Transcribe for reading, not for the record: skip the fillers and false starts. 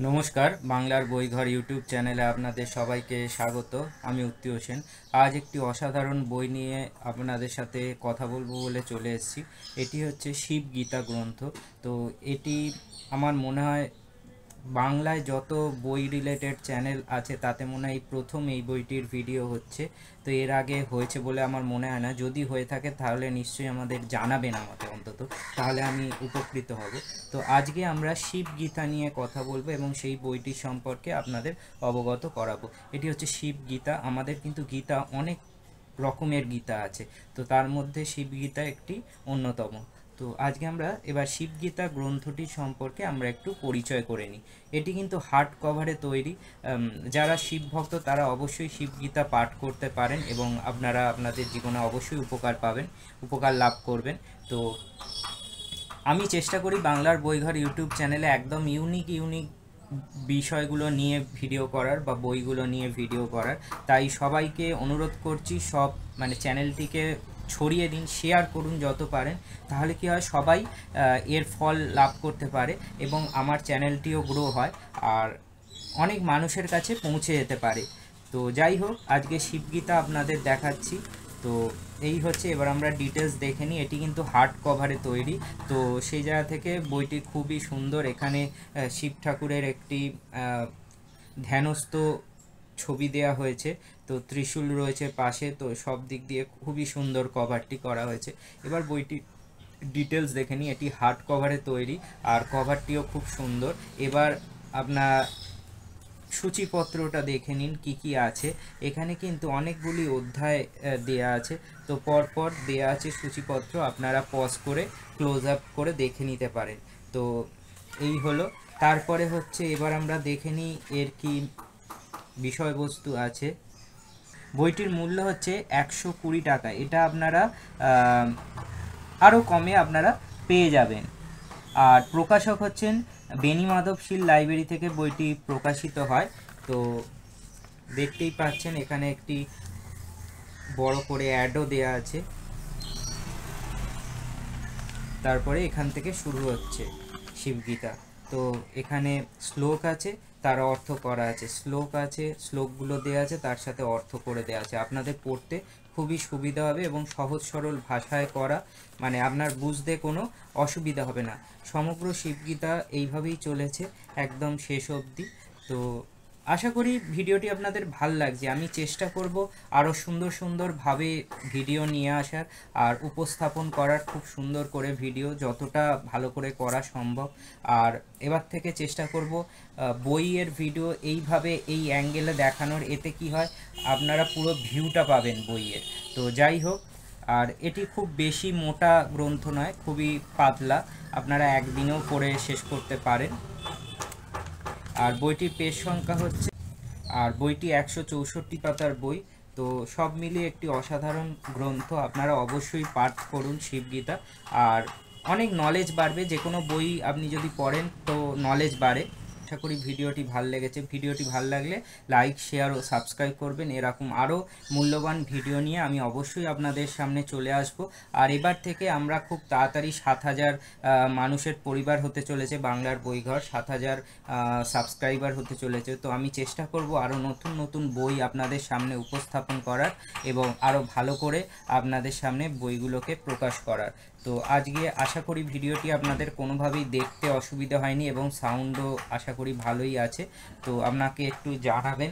নমস্কার, বাংলার বইঘর ইউটিউব চ্যানেলে আপনাদের সবাইকে স্বাগত। আমি উত্তি হোসেন। আজ একটি অসাধারণ বই নিয়ে আপনাদের সাথে কথা বলবো বলে চলে এসেছি। এটি হচ্ছে শিব গীতা গ্রন্থ। তো এটি আমার মনে হয় বাংলায় যত বই রিলেটেড চ্যানেল আছে তাতে মনে হয় প্রথম এই বইটির ভিডিও হচ্ছে। তো এর আগে হয়েছে বলে আমার মনে হয় না। যদি হয়ে থাকে তাহলে নিশ্চয়ই আমাদের জানাবেন, আমাকে অন্তত, তাহলে আমি উপকৃত হব। তো আজকে আমরা শিব গীতা নিয়ে কথা বলবো এবং সেই বইটি সম্পর্কে আপনাদের অবগত করাবো। এটি হচ্ছে শিব গীতা। আমাদের কিন্তু গীতা অনেক রকমের গীতা আছে, তো তার মধ্যে শিব গীতা একটি অন্যতম। তো আজকে আমরা এবার শিবগীতা গ্রন্থটি সম্পর্কে আমরা একটু পরিচয় করে নিই। এটি কিন্তু হার্ড কভারে তৈরি। যারা শিব ভক্ত তারা অবশ্যই শিবগীতা পাঠ করতে পারেন এবং আপনারা আপনাদের জীবনে অবশ্যই উপকার লাভ করবেন। তো আমি চেষ্টা করি বাংলার বইঘর ইউটিউব চ্যানেলে একদম ইউনিক বিষয়গুলো নিয়ে ভিডিও করার বা বইগুলো নিয়ে ভিডিও করার। তাই সবাইকে অনুরোধ করছি, সব চ্যানেলটিকে ছড়িয়ে দিন, শেয়ার করুন যত পারেন। তাহলে কি হয়, সবাই এর ফল লাভ করতে পারে এবং আমার চ্যানেলটিও গ্রো হয় আর অনেক মানুষের কাছে পৌঁছে যেতে পারে। তো যাই হোক, আজকে শিবগীতা আপনাদের দেখাচ্ছি। তো এই হচ্ছে, এবার আমরা ডিটেলস দেখে নিই। এটি কিন্তু হার্ড কভারে তৈরি, তো সেই জায়গা থেকে বইটি খুবই সুন্দর। এখানে শিব ঠাকুরের একটি ধ্যানস্থ ছবি দেয়া হয়েছে, তো ত্রিশূল রয়েছে পাশে। তো সব দিক দিয়ে খুবই সুন্দর কভারটি করা হয়েছে। এবার বইটি ডিটেলস দেখে নিই। এটি হার্ড কভারে তৈরি আর কভারটিও খুব সুন্দর। এবার আপনার সূচিপত্রটা দেখে নিন কি কি আছে। এখানে কিন্তু অনেকগুলি অধ্যায় দেয়া আছে, তো পরপর দেয়া আছে সূচিপত্র। আপনারা পজ করে ক্লোজ আপ করে দেখে নিতে পারেন। তো এই হলো। তারপরে হচ্ছে, এবার আমরা দেখে নিই এর কি বিষয়বস্তু আছে। বইটির মূল্য হচ্ছে 120 টাকা। এটা আপনারা আরও কমে আপনারা পেয়ে যাবেন। আর প্রকাশক হচ্ছেন বেনি মাধবশীল লাইব্রেরি থেকে বইটি প্রকাশিত হয়। তো দেখতেই পাচ্ছেন এখানে একটি বড় করে অ্যাডও দেয়া আছে। তারপরে এখান থেকে শুরু হচ্ছে শিবগীতা। তো এখানে শ্লোক আছে, তার অর্থ করা আছে। শ্লোকগুলো দেওয়া আছে, তার সাথে অর্থ করে দেওয়া আছে। আপনাদের পড়তে খুবই সুবিধা হবে এবং সহজ সরল ভাষায় করা, আপনার বুঝতে কোনো অসুবিধা হবে না। সমগ্র শিবগীতা এইভাবেই চলেছে একদম শেষ অবধি। তো আশা করি ভিডিওটি আপনাদের ভাল লাগছে। আমি চেষ্টা করব আরও সুন্দরভাবে ভিডিও নিয়ে আসার আর উপস্থাপন করার, খুব সুন্দর করে ভিডিও যতটা ভালো করে করা সম্ভব। আর এবার থেকে চেষ্টা করব বইয়ের ভিডিও এইভাবে এই অ্যাঙ্গেলে দেখানোর। এতে কি হয়, আপনারা পুরো ভিউটা পাবেন বইয়ের। তো যাই হোক, আর এটি খুব বেশি মোটা গ্রন্থ নয়, খুবই পাতলা, আপনারা একদিনেও পড়ে শেষ করতে পারেন। আর বইটির পেজ সংখ্যা হচ্ছে, আর বইটি 164 পাতার বই। তো সব মিলিয়ে একটি অসাধারণ গ্রন্থ। আপনারা অবশ্যই পাঠ করুন শিবগীতা, আর অনেক নলেজ বাড়বে। যে কোনো বই আপনি যদি পড়েন তো নলেজ বাড়ে। আশা করি ভিডিওটি ভালো লেগেছে। ভিডিওটি ভালো লাগলে লাইক, শেয়ার ও সাবস্ক্রাইব করবেন। এরকম আরও মূল্যবান ভিডিও নিয়ে আমি অবশ্যই আপনাদের সামনে চলে আসব। আর এবার থেকে আমরা খুব তাড়াতাড়ি 7000 মানুষের পরিবার হতে চলেছে বাংলার বইঘর, 7000 সাবস্ক্রাইবার হতে চলেছে। তো আমি চেষ্টা করব আরও নতুন বই আপনাদের সামনে উপস্থাপন করার এবং আরও ভালো করে আপনাদের সামনে বইগুলোকে প্রকাশ করার। তো আজকে আশা করি ভিডিওটি আপনাদের কোনোভাবেই দেখতে অসুবিধা হয়নি এবং সাউন্ডও আশা করি ভালোই আছে। তো আপনাকে একটু জানাবেন